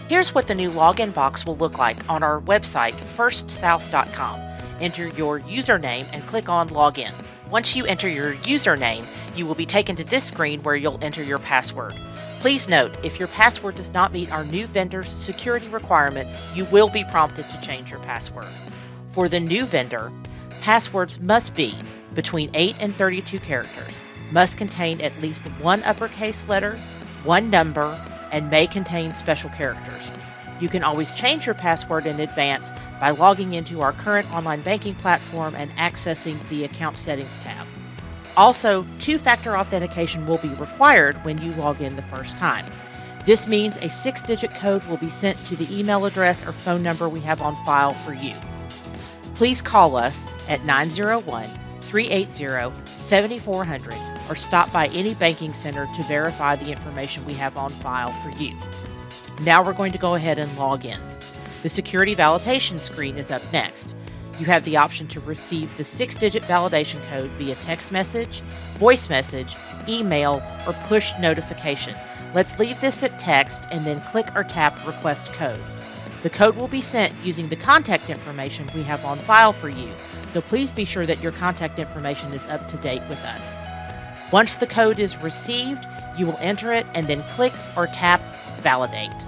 Here's what the new login box will look like on our website, firstsouth.com. Enter your username and click on Login. Once you enter your username, you will be taken to this screen where you'll enter your password. Please note, if your password does not meet our new vendor's security requirements, you will be prompted to change your password. For the new vendor, passwords must be between 8 and 32 characters, must contain at least one uppercase letter, one number, and may contain special characters. You can always change your password in advance by logging into our current online banking platform and accessing the Account Settings tab. Also, two-factor authentication will be required when you log in the first time. This means a 6-digit code will be sent to the email address or phone number we have on file for you. Please call us at 901-380-7400 or stop by any banking center to verify the information we have on file for you. Now we're going to go ahead and log in. The security validation screen is up next. You have the option to receive the 6-digit validation code via text message, voice message, email, or push notification. Let's leave this at text and then click or tap Request Code. The code will be sent using the contact information we have on file for you, so please be sure that your contact information is up to date with us. Once the code is received, you will enter it and then click or tap Validate.